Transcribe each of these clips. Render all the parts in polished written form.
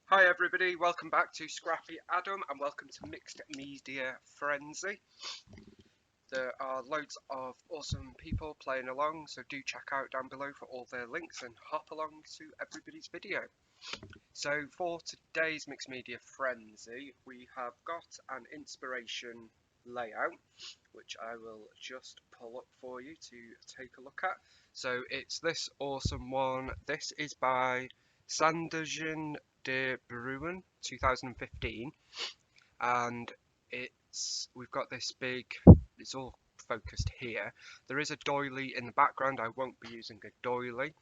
Hi everybody, welcome back to Scrappy Adam and welcome to Mixed Media Frenzy. There are loads of awesome people playing along, so do check out down below for all their links and hop along to everybody's video. So for today's Mixed Media Frenzy, we have got an inspiration layout, which I will just pull up for you to take a look at. So it's this awesome one. This is by Sanderjin de Bruin 2015, and we've got this big, it's all focused here. There is a doily in the background. I won't be using a doily.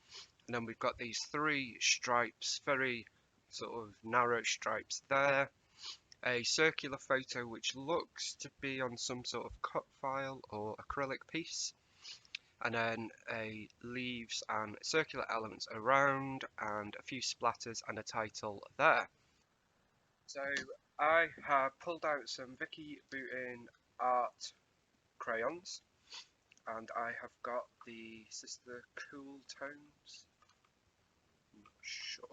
And then we've got these three stripes, very sort of narrow stripes there. A circular photo which looks to be on some sort of cut file or acrylic piece, and then a leaves and circular elements around, and a few splatters and a title there. So I have pulled out some Vicky Boutin art crayons, and I have got the Sister Cool Tones. I'm not sure.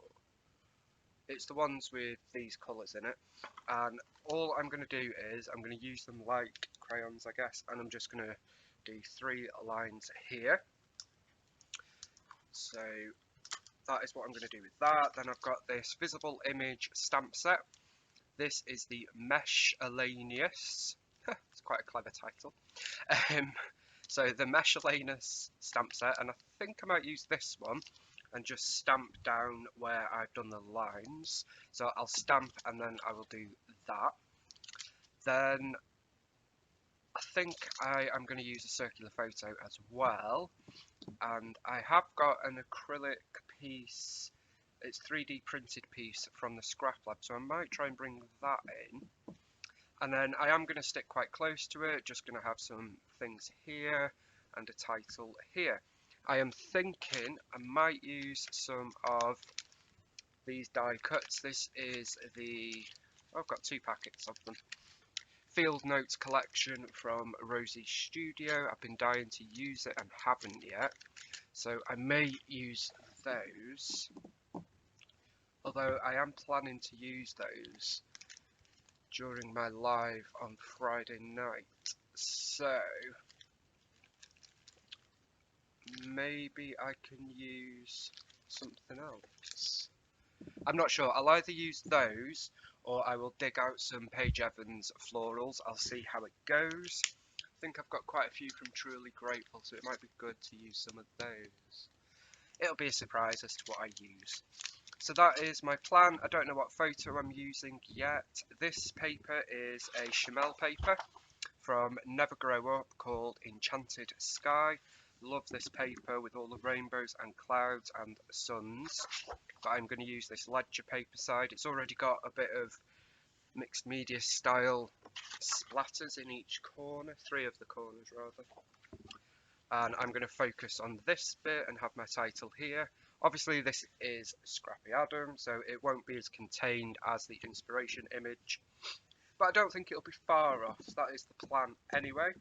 It's the ones with these colours in it, and all I'm going to do is I'm going to use them like crayons, I guess, and I'm just going to do 3 lines here. So that is what I'm going to do with that. Then I've got this visible image stamp set. This is the Miscellaneous. It's quite a clever title. So the Miscellaneous stamp set, and I think I might use this one and just stamp down where I've done the lines. So I'll stamp and then I will do that. Then I think I am going to use a circular photo as well, and I have got an acrylic piece. It's 3D printed piece from the Scrap Lab, so I might try and bring that in. And then I am going to stick quite close to it, just going to have some things here and a title here. I am thinking I might use some of these die cuts. This is I've got 2 packets of them. Field Notes collection from Rosie's Studio. I've been dying to use it and haven't yet, so I may use those. Although I am planning to use those during my live on Friday night, so maybe I can use something else. I'm not sure. I'll either use those or I will dig out some Paige Evans florals. I'll see how it goes. I think I've got quite a few from Truly Grateful, so it might be good to use some of those. It'll be a surprise as to what I use. So that is my plan. I don't know what photo I'm using yet. This paper is a Chamel paper from Never Grow Up called Enchanted Sky. Love this paper with all the rainbows and clouds and suns. But I'm going to use this ledger paper side. It's already got a bit of mixed media style splatters in each corner, 3 of the corners rather. And I'm going to focus on this bit and have my title here. Obviously this is Scrappy Adam, so it won't be as contained as the inspiration image, but I don't think it'll be far off. That is the plan anyway.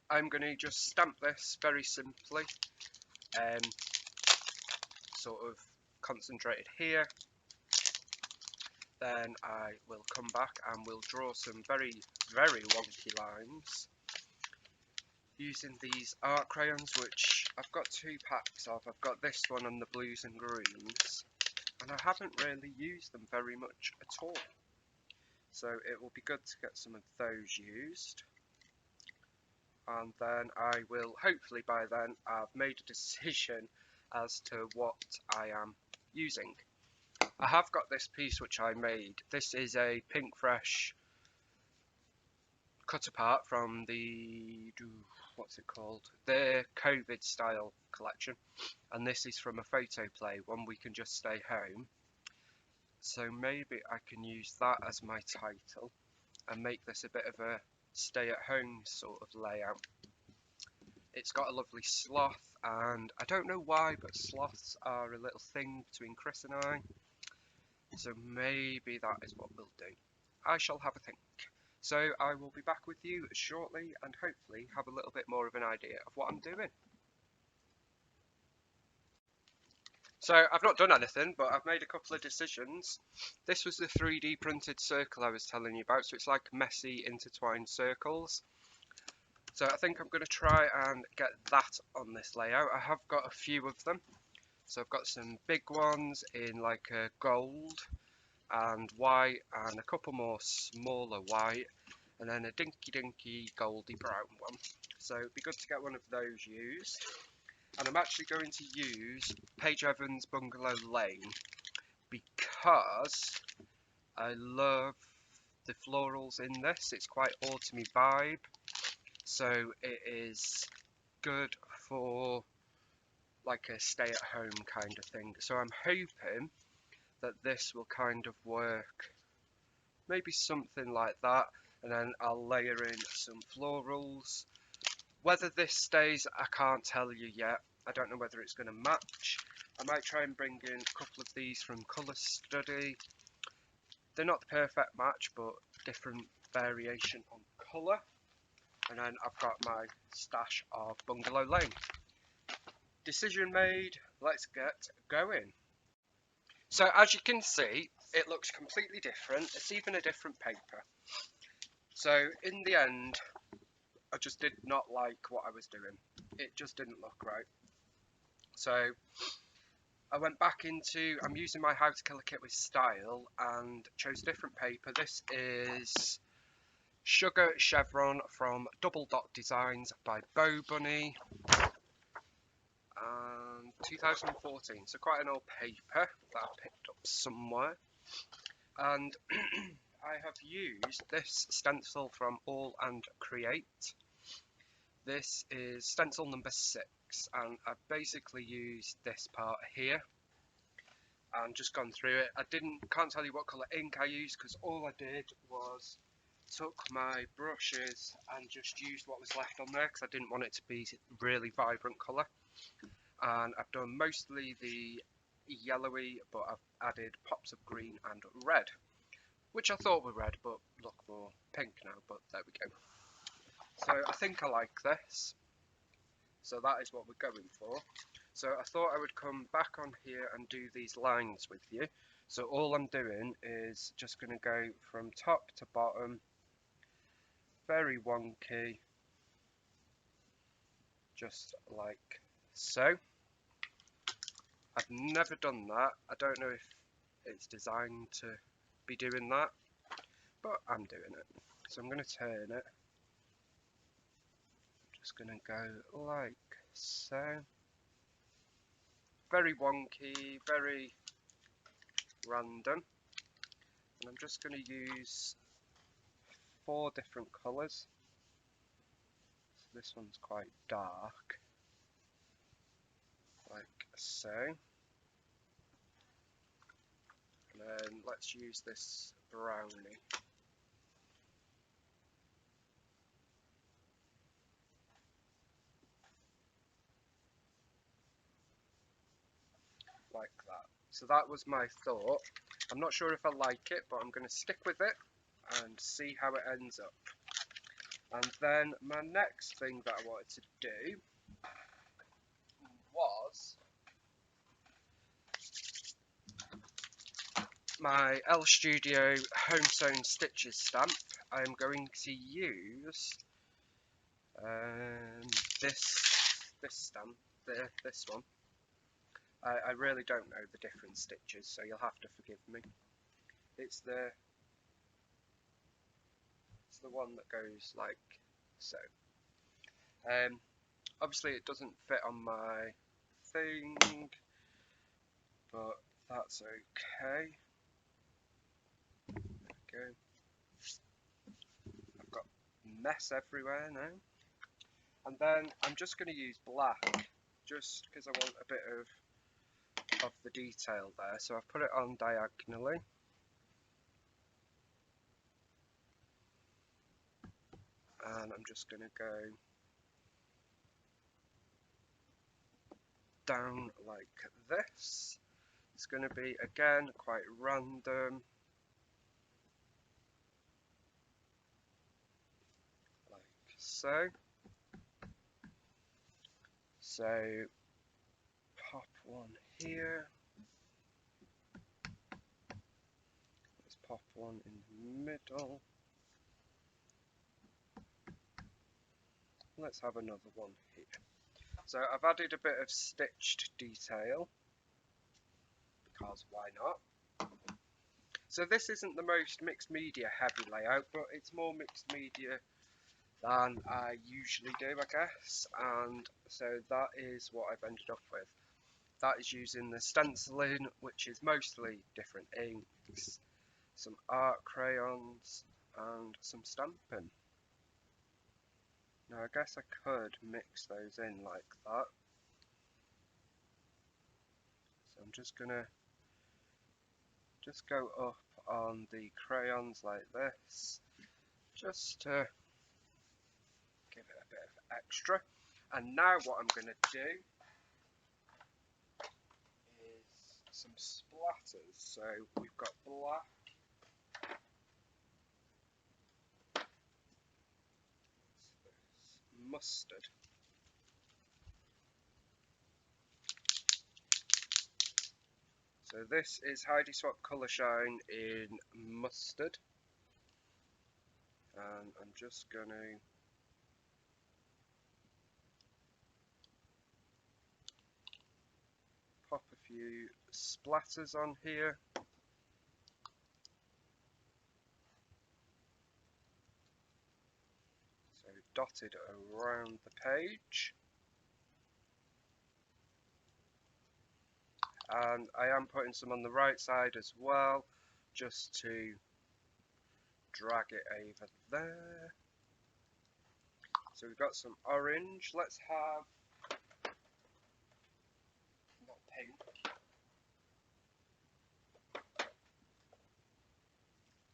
I'm going to just stamp this very simply, sort of concentrated here. Then I will come back and we'll draw some very, very wonky lines using these art crayons, which I've got 2 packs of. I've got this one and the blues and greens, and I haven't really used them very much at all. So it will be good to get some of those used. And then I will, hopefully by then, I've made a decision as to what I am using. I have got this piece which I made. This is a Pink Fresh cut apart from the, what's it called? The COVID style collection. And this is from a photo play, One Week and Just Stay Home. So maybe I can use that as my title and make this a bit of a stay at home sort of layout. It's got a lovely sloth, and I don't know why, but sloths are a little thing between Chris and I. So maybe that is what we'll do. I shall have a think. So I will be back with you shortly and hopefully have a little bit more of an idea of what I'm doing. So I've not done anything, but I've made a couple of decisions. This was the 3D printed circle I was telling you about, so it's like messy intertwined circles. So I think I'm going to try and get that on this layout. I have got a few of them. So I've got some big ones in like a gold and white, and a couple more smaller white, and then a dinky goldy brown one. So it'd be good to get one of those used. And I'm actually going to use Paige Evans Bungalow Lane because I love the florals in this. It's quite autumny vibe, so it is good for like a stay at home kind of thing. So I'm hoping that this will kind of work, maybe something like that, and then I'll layer in some florals. Whether this stays, I can't tell you yet. I don't know whether it's going to match. I might try and bring in a couple of these from Colour Study. They're not the perfect match, but different variation on colour. And then I've got my stash of Bungalow Lane. Decision made, let's get going. So as you can see, it looks completely different. It's even a different paper. So in the end, I just did not like what I was doing. It just didn't look right. So I went back into, I'm using my How to Kill a Kit with Style and chose a different paper. This is Sugar Chevron from Double Dot Designs by Bow Bunny. 2014, so quite an old paper that I picked up somewhere. And I have used this stencil from All and Create. This is stencil number 6, and I've basically used this part here and just gone through it. I can't tell you what colour ink I used because all I did was took my brushes and just used what was left on there because I didn't want it to be really vibrant colour. And I've done mostly the yellowy, but I've added pops of green and red, which I thought were red but look more pink now, but there we go. So I think I like this, so that is what we're going for. So I thought I would come back on here and do these lines with you. So all I'm doing is just going to go from top to bottom, very wonky, just like so. I've never done that. I don't know if it's designed to be doing that, but I'm doing it. So I'm going to turn it. Just going to go like so. Very wonky, very random. And I'm just going to use 4 different colours. So this one's quite dark, like so. And then let's use this brownie. Like that. So that was my thought. I'm not sure if I like it, but I'm going to stick with it and see how it ends up. And then my next thing that I wanted to do was my L Studio Home Sewn Stitches stamp. I'm going to use this stamp, this one. I really don't know the different stitches, so you'll have to forgive me. It's the one that goes like so. Obviously it doesn't fit on my thing, but that's okay. Okay. I've got mess everywhere now. And then I'm just going to use black, just because I want a bit of the detail there. So I've put it on diagonally. And I'm just going to go down like this. It's going to be, again, quite random. Like so. So, pop one here. pop one in the middle. Let's have another one here. So I've added a bit of stitched detail, because why not? So this isn't the most mixed media heavy layout, but it's more mixed media than I usually do, I guess, and so that is what I've ended up with. That is using the stenciling, which is mostly different inks, some art crayons, and some stamping. Now I guess I could mix those in like that. So I'm just gonna go up on the crayons like this, just to give it a bit of extra. And now what I'm gonna do is some splatters. So we've got black, mustard. So this is Heidi Swap Colour Shine in mustard, and I'm just going to pop a few splatters on here. So dotted around the page. And I am putting some on the right side as well, just to drag it over there. So we've got some orange. Let's have, not pink,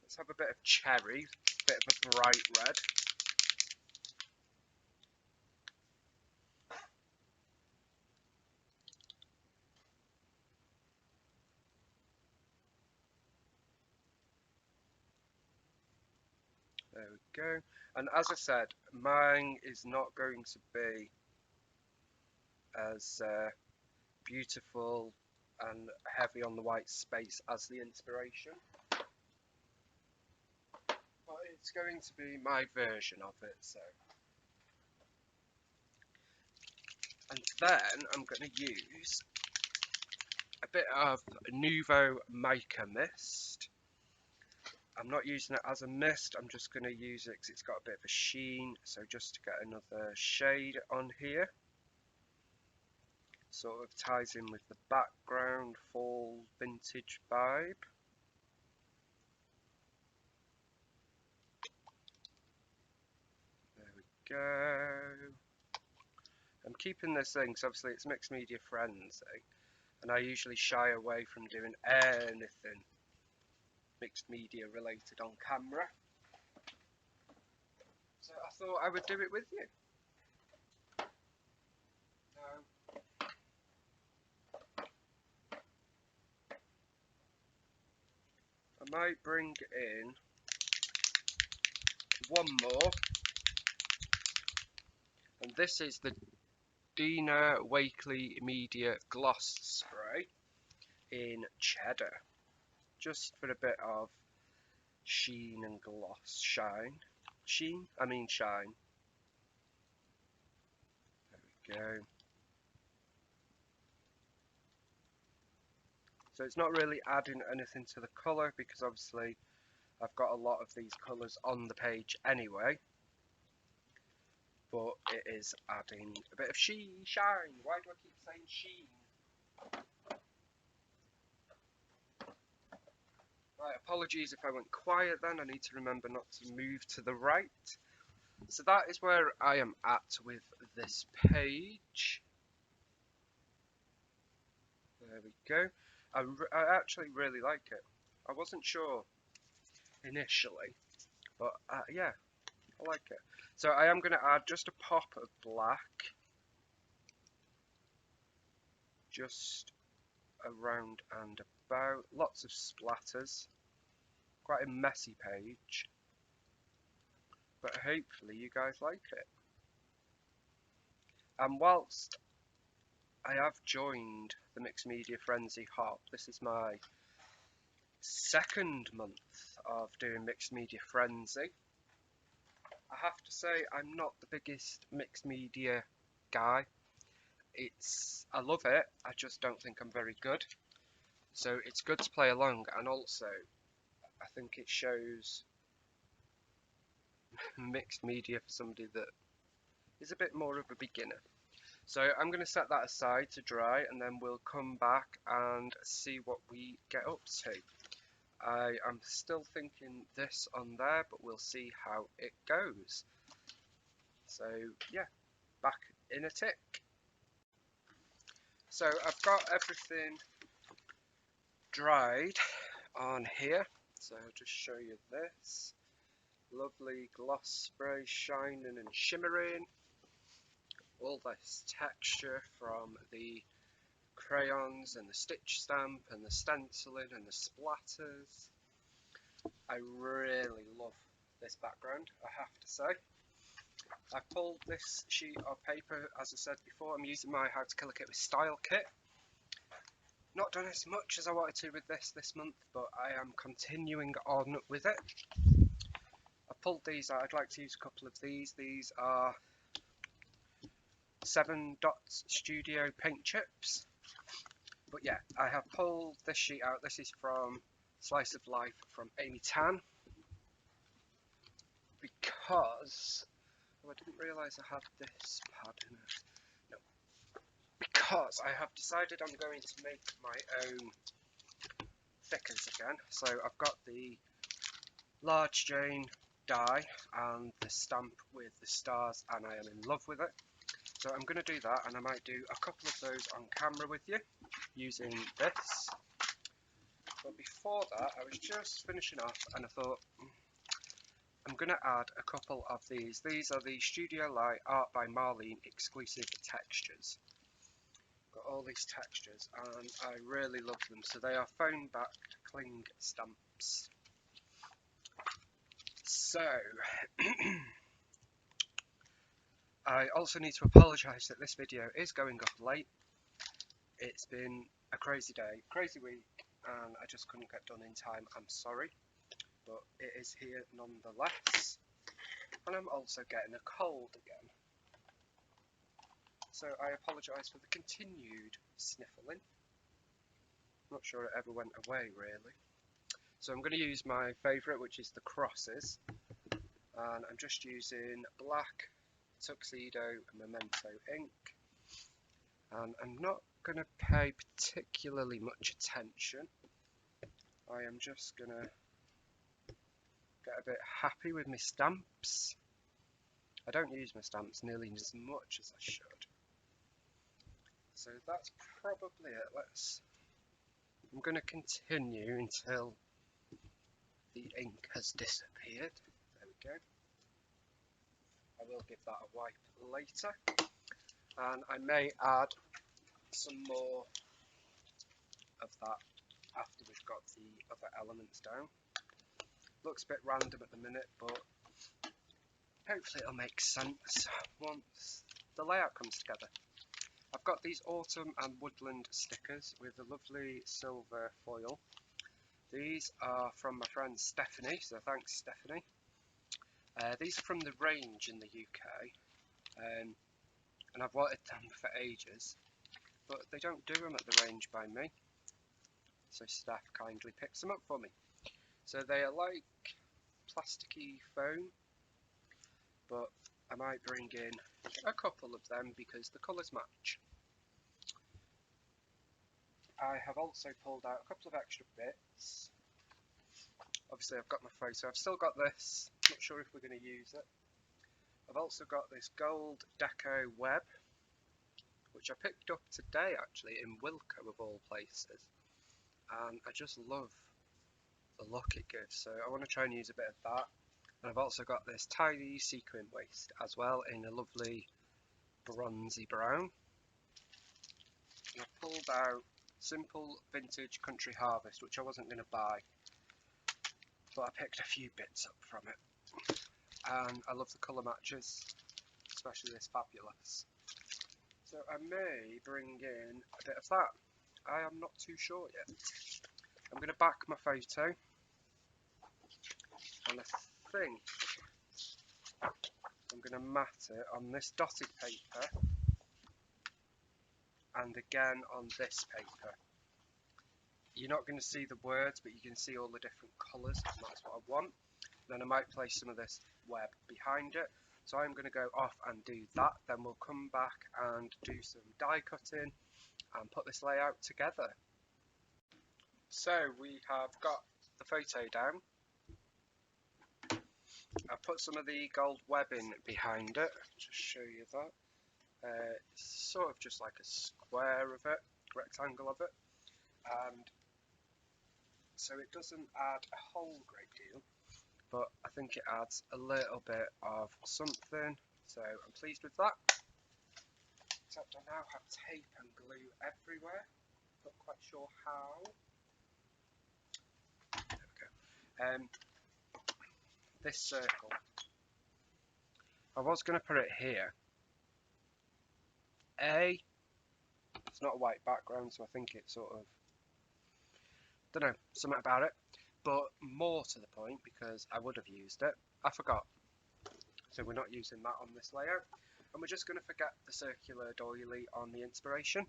let's have a bit of cherry, a bit of a bright red. There we go. And as I said, mine is not going to be as beautiful and heavy on the white space as the inspiration, but it's going to be my version of it. So, and then I'm going to use a bit of Nuvo Mica Mist. I'm not using it as a mist, I'm just going to use it because it's got a bit of a sheen, so just to get another shade on here. Sort of ties in with the background fall vintage vibe. There we go. I'm keeping this thing because obviously it's mixed media frenzy, and I usually shy away from doing anything mixed media related on camera. So I thought I would do it with you. Now, I might bring in one more, and this is the Dina Wakley Media Gloss Spray in Cheddar, just for a bit of sheen and gloss, shine. Sheen? I mean shine. There we go. So it's not really adding anything to the colour because obviously I've got a lot of these colours on the page anyway. But it is adding a bit of shine. Why do I keep saying sheen? Right, apologies if I went quiet then. I need to remember not to move to the right. So that is where I am at with this page. There we go. I actually really like it. I wasn't sure initially, but yeah, I like it. So I am going to add just a pop of black, just around and about. Lots of splatters. Quite a messy page, but hopefully you guys like it. And whilst I have joined the Mixed Media Frenzy Hop, this is my second month of doing Mixed Media Frenzy. I have to say I'm not the biggest mixed media guy. I love it, I just don't think I'm very good. So it's good to play along, and also I think it shows mixed media for somebody that is a bit more of a beginner. So I'm going to set that aside to dry, and then we'll come back and see what we get up to. I am still thinking this on there, but we'll see how it goes. So yeah, back in a tick. So I've got everything dried on here, so I'll just show you this. Lovely gloss spray shining and shimmering. All this texture from the crayons and the stitch stamp and the stenciling and the splatters. I really love this background, I have to say. I pulled this sheet of paper, as I said before. I'm using my How to Kill a Kit with Style kit. Not done as much as I wanted to with this month, but I am continuing on with it. I pulled these out. I'd like to use a couple of these. These are 7 Dots Studio paint chips. But yeah, I have pulled this sheet out. This is from Slice of Life from Amy Tan. Because I didn't realise I had this pad in it. No. Because I have decided I'm going to make my own thickers again. So I've got the large Jane die and the stamp with the stars, and I am in love with it. So I'm going to do that, and I might do a couple of those on camera with you using this. But before that, I was just finishing off, and I thought I'm going to add a couple of these. These are the Studio Light Art by Marlene exclusive textures. Got all these textures, and I really love them. So they are foam backed cling stamps. So I also need to apologise that this video is going up late. It's been a crazy day, crazy week, and I just couldn't get done in time. I'm sorry, but it is here nonetheless. And I'm also getting a cold again. So I apologise for the continued sniffling. Not sure it ever went away really. So I'm going to use my favourite, which is the crosses. And I'm just using black Tuxedo Memento ink. And I'm not going to pay particularly much attention. I am just going to get a bit happy with my stamps. I don't use my stamps nearly as much as I should. So that's probably it. I'm going to continue until the ink has disappeared. There we go. I will give that a wipe later. And I may add some more of that after we've got the other elements down. Looks a bit random at the minute, but hopefully it'll make sense once the layout comes together. I've got these autumn and woodland stickers with a lovely silver foil. These are from my friend Stephanie, so thanks Stephanie. These are from the range in the UK, and I've wanted them for ages, but they don't do them at the range by me, so Steph kindly picks them up for me. So they are like plasticky foam, but I might bring in a couple of them because the colours match. I have also pulled out a couple of extra bits. Obviously I've got my photo, I've still got this, not sure if we're going to use it. I've also got this gold deco web, which I picked up today actually in Wilko of all places, and I just love the look it gives, so I want to try and use a bit of that. And I've also got this tidy sequin waist as well in a lovely bronzy brown. And I've pulled out Simple Vintage Country Harvest, which I wasn't going to buy, but I picked a few bits up from it. And I love the colour matches, especially this Fabulous. So I may bring in a bit of that. I am not too sure yet. I'm going to back my photo, and I think I'm going to mat it on this dotted paper and again on this paper. You're not going to see the words, but you can see all the different colours, and that's what I want. Then I might place some of this web behind it. So I'm going to go off and do that, then we'll come back and do some die cutting and put this layout together. So we have got the photo down. I've put some of the gold webbing behind it, just show you that. It's sort of just like a square of it, rectangle of it, and so it doesn't add a whole great deal, but I think it adds a little bit of something, so I'm pleased with that. Except I now have tape and glue everywhere, not quite sure how. There we go. This circle, I was going to put it here. It's not a white background, so I think it's sort of, don't know, something about it. But more to the point, because I would have used it, I forgot. So we're not using that on this layout. And we're just going to forget the circular doily on the inspiration.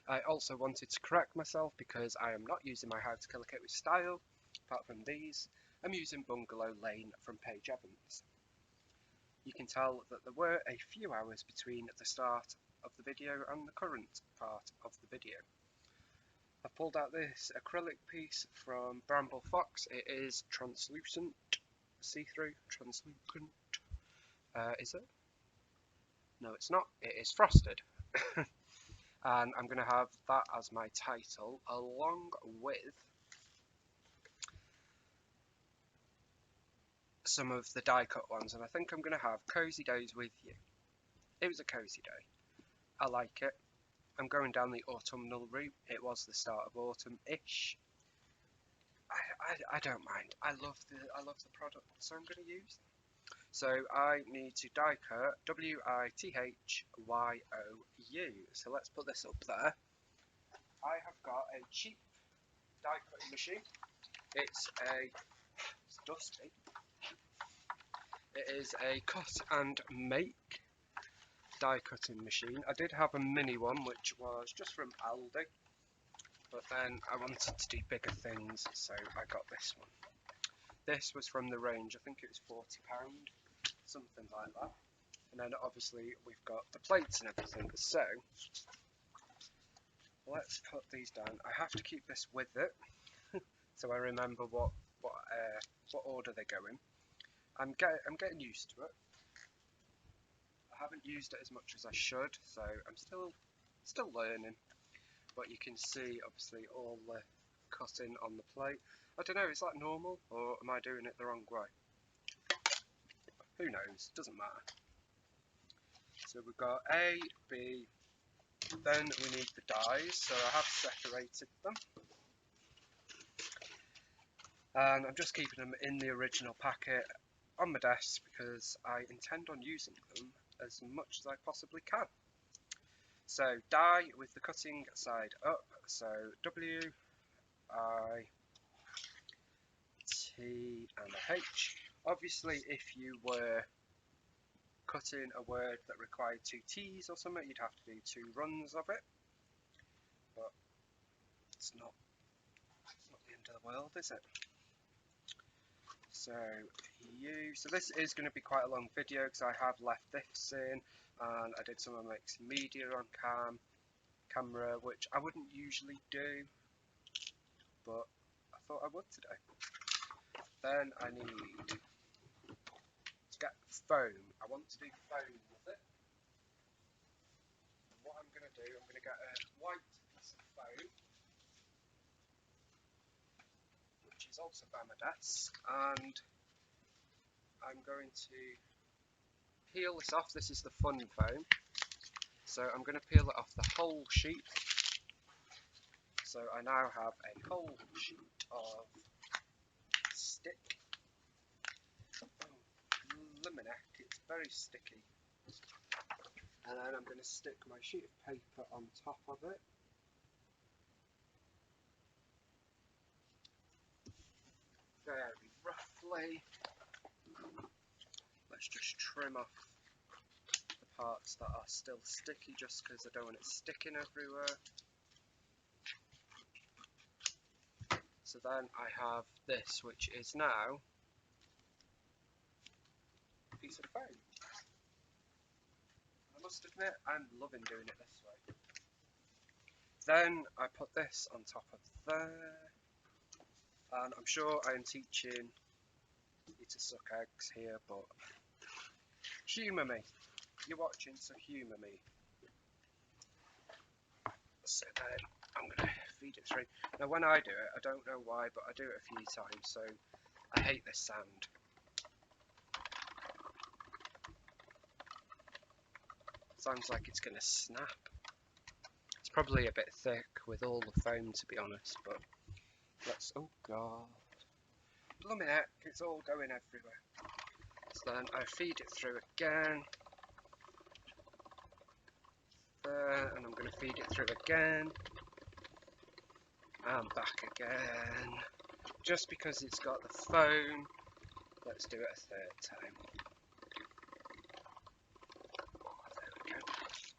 I also wanted to correct myself because I am not using my How to Kill a Kit with Style. Apart from these, I'm using Bungalow Lane from Paige Evans. You can tell that there were a few hours between the start of the video and the current part of the video. I've pulled out this acrylic piece from Bramble Fox. It is translucent, see-through, translucent. Is it? No, it's not. It is frosted. And I'm going to have that as my title, along with some of the die cut ones. And I think I'm going to have Cozy Days with You. It was a cozy day. I like it. I'm going down the autumnal route. It was the start of autumn-ish. I don't mind. I love the product, so I'm going to use them. So I need to die cut WITHYOU. So let's put this up there. I have got a cheap die cutting machine. It's dusty. It is a cut and make die cutting machine. I did have a mini one which was just from Aldi, but then I wanted to do bigger things, so I got this one. This was from the range, I think it was £40, something like that. And then obviously we've got the plates and everything, so let's put these down. I have to keep this with it so I remember what order they go in. I'm getting used to it. I haven't used it as much as I should, so I'm still learning. But you can see obviously all the cutting on the plate. I don't know, is that normal or am I doing it the wrong way? Who knows, doesn't matter. So we've got A, B, then we need the dies, so I have separated them. And I'm just keeping them in the original packet on my desk because I intend on using them as much as I possibly can. So die with the cutting side up, so W, I, T and a H. Obviously if you were cutting a word that required 2 T's or something, you'd have to do 2 runs of it. But it's not the end of the world, is it? So so this is going to be quite a long video because I have left this in and I did some of mixed media on camera, which I wouldn't usually do, but I thought I would today. Then I need to get foam. I want to do foam with it. And what I'm going to do, I'm going to get a white piece of foam, which is also by my desk, and I'm going to peel this off. This is the fun foam, so I'm going to peel it off the whole sheet. So I now have a whole sheet of stick. Luminac, it's very sticky. And then I'm going to stick my sheet of paper on top of it. very roughly. Let's just trim off the parts that are still sticky, just because I don't want it sticking everywhere. So then I have this, which is now a piece of foam. I must admit, I'm loving doing it this way. Then I put this on top of there, and I'm sure I am teaching you to suck eggs here, but humour me. You're watching, so humour me. So then I'm going to feed it through. Now when I do it, I don't know why, but I do it a few times, so I hate this sound. Sounds like it's going to snap. It's probably a bit thick with all the foam, to be honest, but let's, oh god. Blooming heck, it's all going everywhere. So then I feed it through again. There, and I'm going to feed it through again. And back again. Just because it's got the foam, let's do it a third time. There we go.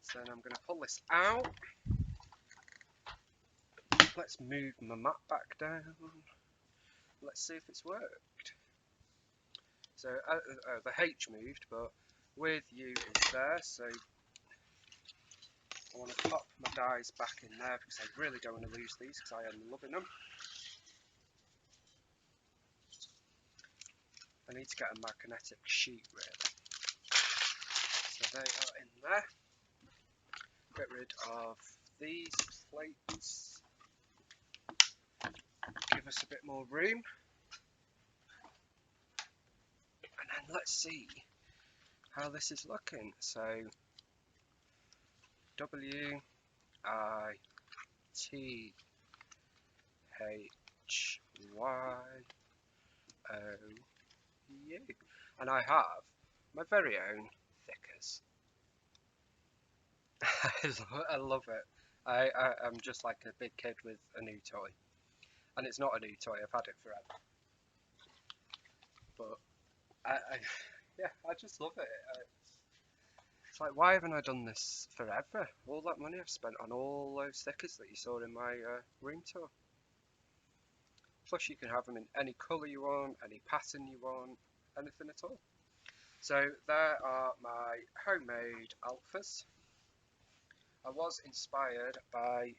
So then I'm going to pull this out. Let's move my mat back down. Let's see if it's worked. So the H moved, but with you is there, so I want to pop my dies back in there because I really don't want to lose these because I am loving them. I need to get a magnetic sheet really. So they are in there. Get rid of these plates. Give us a bit more room. And then let's see how this is looking. So WITHYOU, and I have my very own thickers. I love it. I'm just like a big kid with a new toy, and it's not a new toy. I've had it forever, but yeah, I just love it. It's like, why haven't I done this forever? All that money I've spent on all those stickers that you saw in my room tour. Plus you can have them in any colour you want, any pattern you want, anything at all. So there are my homemade alphas. I was inspired by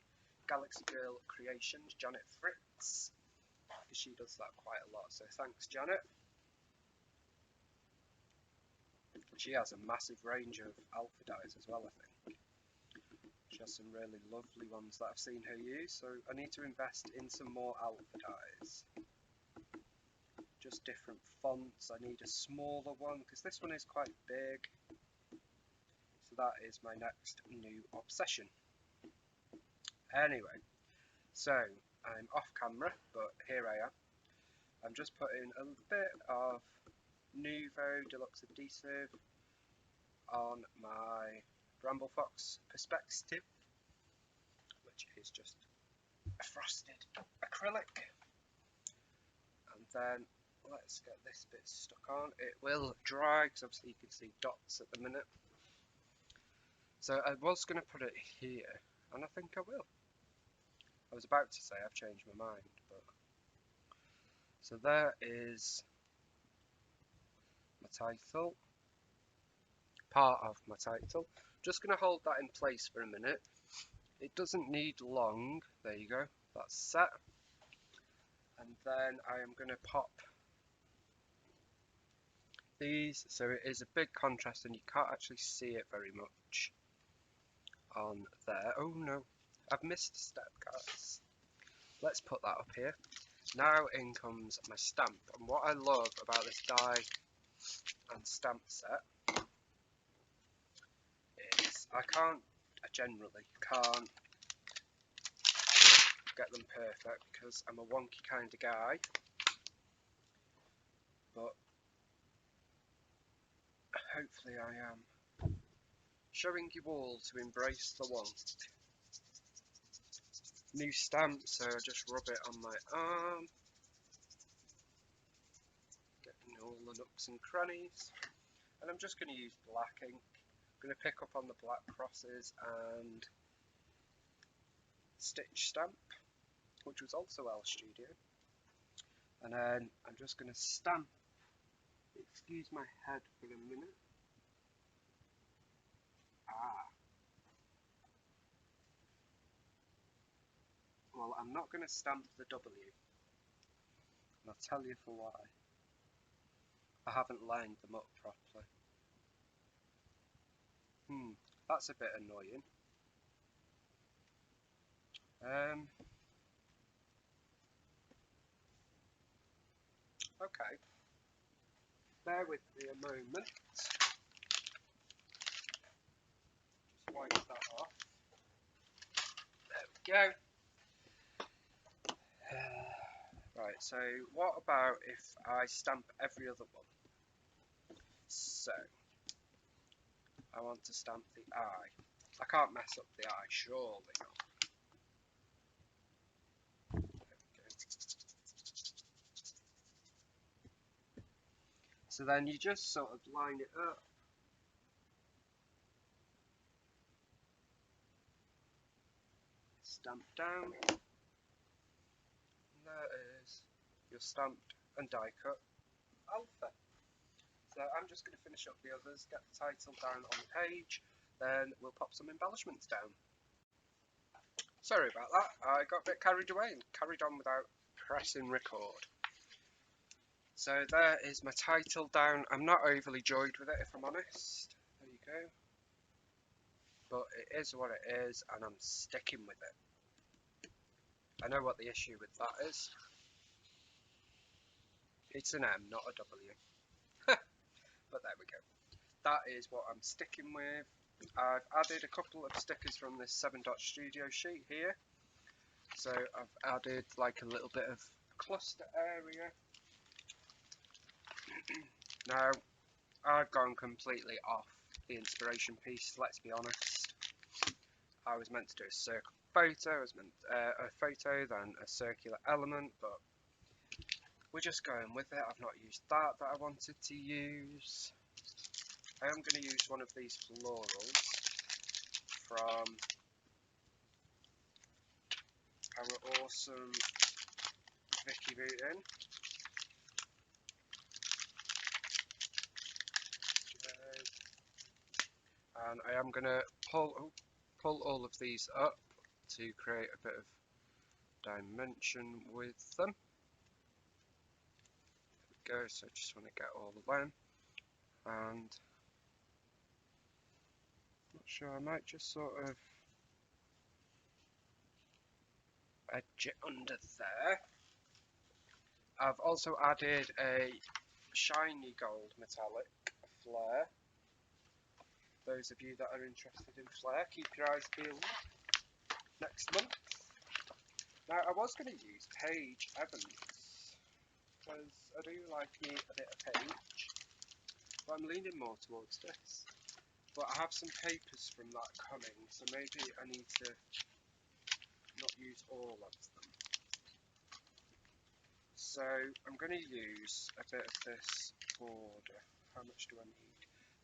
Galaxy Girl Creations, Janet Fritz, because she does that quite a lot, so thanks Janet. She has a massive range of alpha dies as well, I think. She has some really lovely ones that I've seen her use, so I need to invest in some more alpha dies. Just different fonts. I need a smaller one because this one is quite big. So that is my next new obsession. Anyway, so I'm off camera, but here I am. I'm just putting a bit of Nuvo Deluxe Adhesive on my Bramble Fox perspective, which is just a frosted acrylic. And then let's get this bit stuck on. It will dry because obviously you can see dots at the minute. So I was going to put it here, and I think I will. I was about to say I've changed my mind, but so there is my title, part of my title. Just going to hold that in place for a minute. It doesn't need long. There you go. That's set. And then I am going to pop these, so it is a big contrast and you can't actually see it very much on there. Oh no, I've missed a step, guys. Let's put that up here. Now in comes my stamp, and what I love about this die and stamp set is I generally can't get them perfect because I'm a wonky kind of guy, but hopefully I am showing you all to embrace the wonk. New stamp, so I just rub it on my arm. all the nooks and crannies. And I'm just going to use black ink. I'm going to pick up on the black crosses and stitch stamp, which was also L Studio. And then I'm just going to stamp, excuse my head for a minute. Well, I'm not going to stamp the W, and I'll tell you for why. I haven't lined them up properly. That's a bit annoying. Okay. Bear with me a moment. Just wipe that off. There we go. Right, so what about if I stamp every other one? So, I want to stamp the eye. I can't mess up the eye, surely not. So then you just sort of line it up. Stamp down. And there it is. Your stamped and die cut alpha. So I'm just going to finish up the others, get the title down on the page, then we'll pop some embellishments down. Sorry about that, I got a bit carried away and carried on without pressing record. So there is my title down. I'm not overly joyed with it, if I'm honest. There you go. But it is what it is, and I'm sticking with it. I know what the issue with that is. It's an M, not a W. But there we go. That is what I'm sticking with. I've added a couple of stickers from this 7-dot studio sheet here. So I've added like a little bit of cluster area. Now, I've gone completely off the inspiration piece, let's be honest. I was meant to do a circle photo, I was meant a photo, then a circular element, but we're just going with it. I've not used that I wanted to use. I am going to use one of these florals from our awesome Vicky Bootin. And I am going to pull all of these up to create a bit of dimension with them. There we go, so I just want to get all of them. And not sure, I might just sort of edge it under there. I've also added a shiny gold metallic flare. Those of you that are interested in flare, keep your eyes peeled next month. Now I was going to use Paige Evans, because I do like me a bit of Paige, but I'm leaning more towards this. But I have some papers from that coming, so maybe I need to not use all of them. So I'm going to use a bit of this border. How much do I need?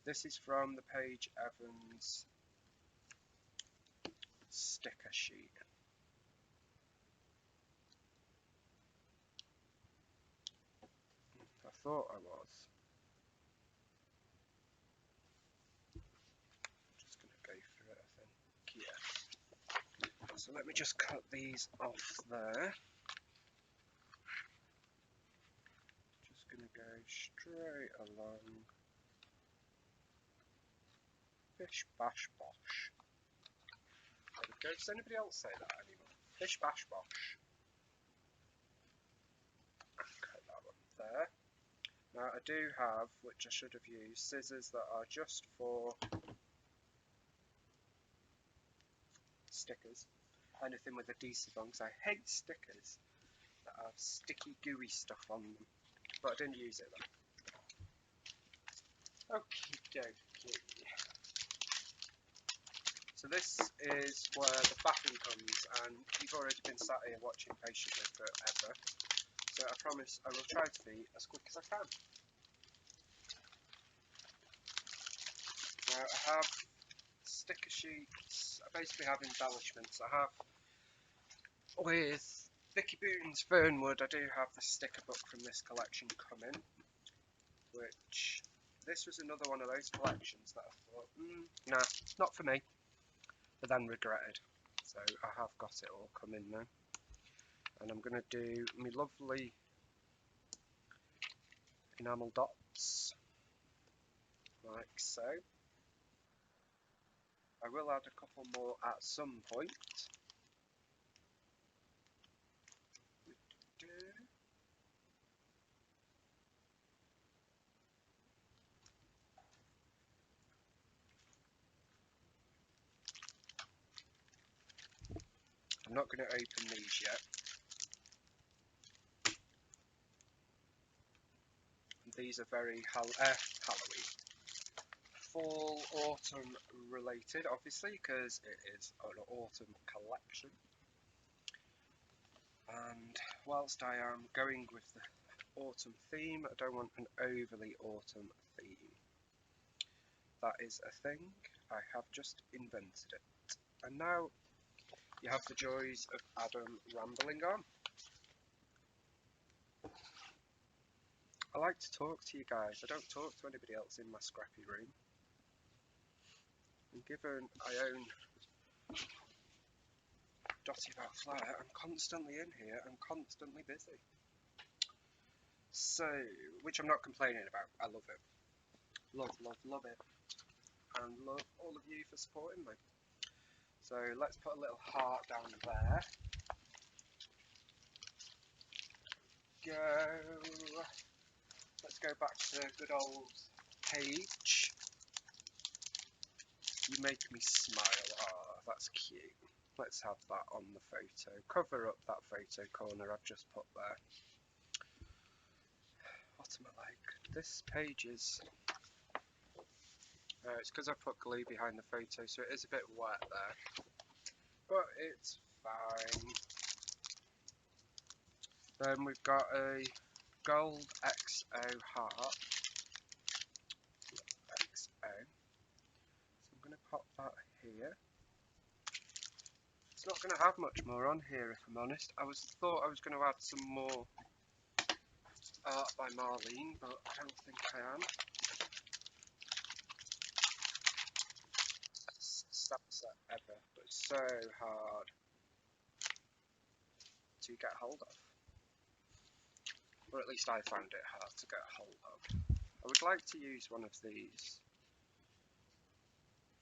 This is from the Paige Evans sticker sheet. I thought I was. Just going to go through it, I think. Yeah. So let me just cut these off there. Just going to go straight along. Bish bash bosh. There we go. Does anybody else say that anymore? Bish bash bosh. Cut that one there. Now I do have, which I should have used, scissors that are just for stickers. Anything with adhesive on, because I hate stickers that have sticky gooey stuff on them. But I didn't use it though. Okie dokie. So this is where the backing comes, and you've already been sat here watching patiently forever. So I promise I will try to be as quick as I can. Now I have sticker sheets. I basically have embellishments. I have with Vicky Booton's Fernwood. I do have the sticker book from this collection coming, which this was another one of those collections that I thought, nah, not for me, but then regretted. So I have got it all coming now, and I'm gonna do my lovely enamel dots like so. I will add a couple more at some point. I'm not going to open these yet. These are very Halloween, fall, autumn related, obviously, because it is an autumn collection. And whilst I am going with the autumn theme, I don't want an overly autumn theme. That is a thing. I have just invented it. And now you have the joys of Adam rambling on. I like to talk to you guys. I don't talk to anybody else in my scrappy room. And given I own Dotty About Flair, I'm constantly in here and constantly busy. So, which I'm not complaining about. I love it. Love, love, love it. And love all of you for supporting me. So let's put a little heart down there. Go. Let's go back to good old Paige. You make me smile. Ah, that's cute. Let's have that on the photo. Cover up that photo corner I've just put there. What am I like? This page is... it's because I put glue behind the photo, so it is a bit wet there. But it's fine. Then we've got a gold XO heart. XO. So I'm going to pop that here. It's not going to have much more on here, if I'm honest. I thought I was going to add some more art by Marlene, but I don't think I am. Stamp set ever, but it's so hard to get hold of. Or at least I found it hard to get hold of. I would like to use one of these.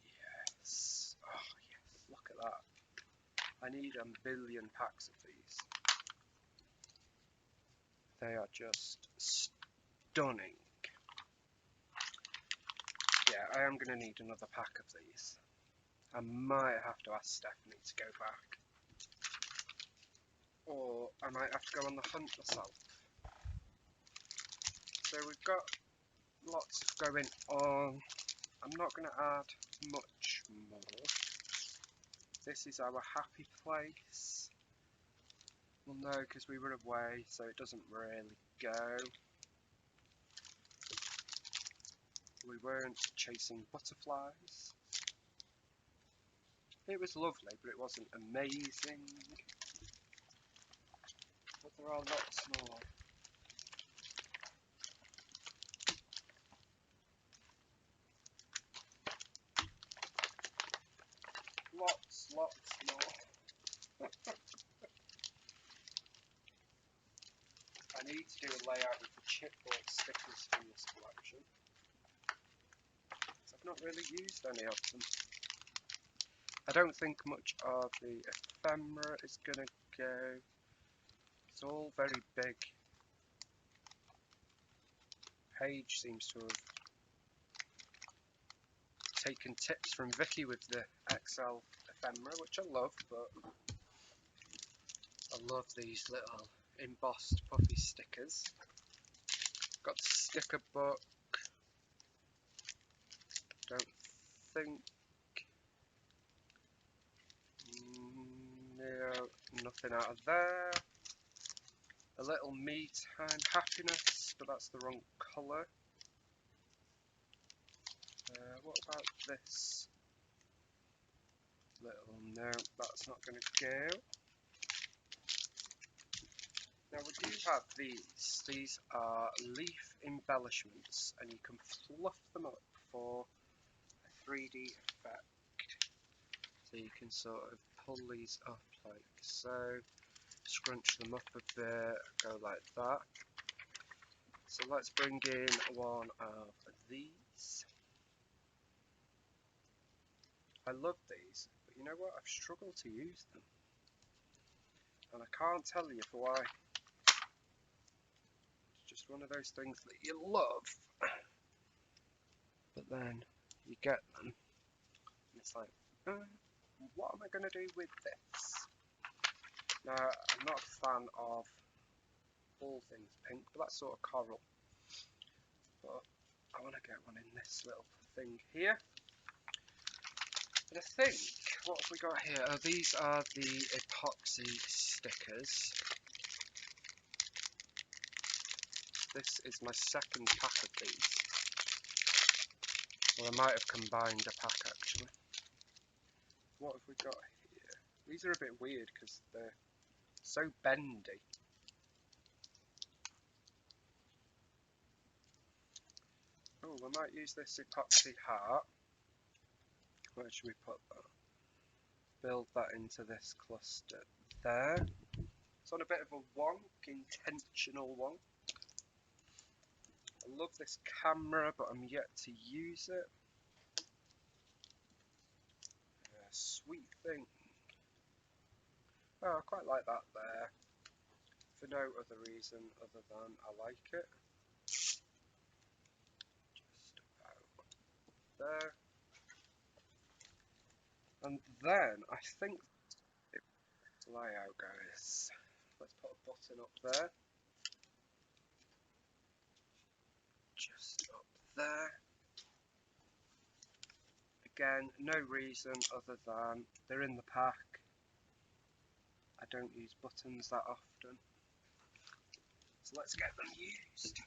Yes. Oh yes, look at that. I need a billion packs of these. They are just stunning. Yeah, I am going to need another pack of these. I might have to ask Stephanie to go back. Or I might have to go on the hunt myself. So we've got lots going on. I'm not going to add much more. This is our happy place. Well, no, because we were away, so it doesn't really go. We weren't chasing butterflies. It was lovely, but it wasn't amazing. But there are lots more. Lots more. I need to do a layout with the chipboard stickers from this collection. I've not really used any of them. I don't think much of the ephemera is going to go. It's all very big. Paige seems to have taken tips from Vicky with the XL ephemera, which I love, but I love these little embossed puffy stickers. Got the sticker book. Don't think... no, nothing out of there. A little me time happiness, but that's the wrong colour. What about this little? No, that's not going to go. Now we do have these. These are leaf embellishments, and you can fluff them up for a 3D effect. So you can sort of pull these up like so, scrunch them up a bit, go like that. So let's bring in one of these. I love these, but you know what? I've struggled to use them. And I can't tell you for why. It's just one of those things that you love, but then you get them, and it's like, what am I going to do with this? Now, I'm not a fan of all things pink, but that's sort of coral. But I want to get one in this little thing here. And I think, what have we got here? Oh, these are the epoxy stickers. This is my second pack of these. Well, I might have combined a pack actually. What have we got here? These are a bit weird because they're so bendy. Oh, I might use this epoxy heart. Where should we put that? Build that into this cluster there. It's on a bit of a wonk, intentional wonk. I love this camera, but I'm yet to use it. Sweet thing. Oh, I quite like that there. For no other reason other than I like it. Just about there. And then I think layout goes. Let's put a button up there. Just up there. Again, no reason other than they're in the pack. I don't use buttons that often. So let's get them used.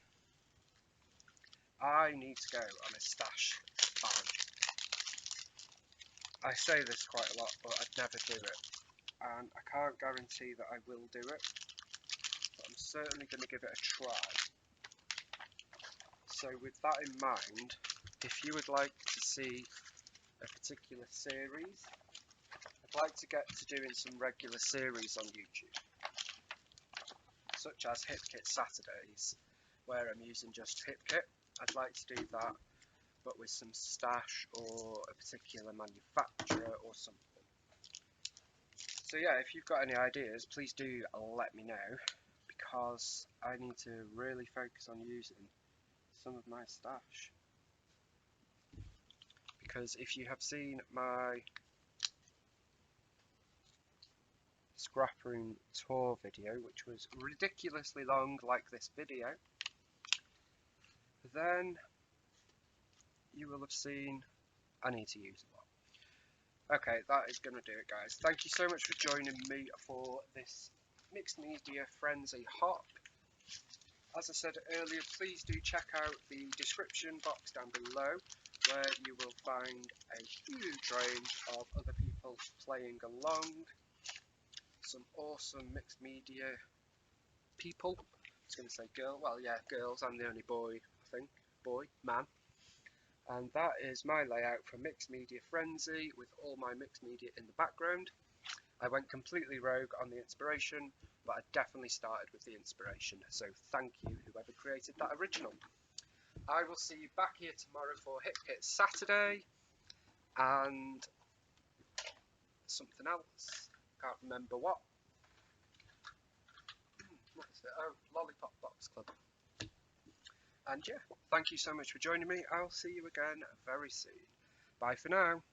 I need to go on a stash ban. I say this quite a lot, but I'd never do it. And I can't guarantee that I will do it. But I'm certainly going to give it a try. So with that in mind, if you would like to see a particular series, I'd like to get to doing some regular series on YouTube, such as Hip Kit Saturdays, where I'm using just Hip Kit. I'd like to do that, but with some stash or a particular manufacturer or something. So yeah, if you've got any ideas, please do let me know, because I need to really focus on using some of my stash. Because if you have seen my scrap room tour video, which was ridiculously long like this video, then you will have seen I need to use a lot. Okay, that is going to do it, guys. Thank you so much for joining me for this Mixed Media Frenzy hop. As I said earlier, please do check out the description box down below, where you will find a huge range of other people playing along. Some awesome mixed media people. I was going to say girl, well yeah, girls, I'm the only boy, I think, man. And that is my layout for Mixed Media Frenzy, with all my mixed media in the background. I went completely rogue on the inspiration, but I definitely started with the inspiration, so thank you whoever created that original. I will see you back here tomorrow for Hip Kit Saturday, and something else, can't remember what. What is it? Oh, Lollipop Box Club. And yeah, thank you so much for joining me. I'll see you again very soon. Bye for now.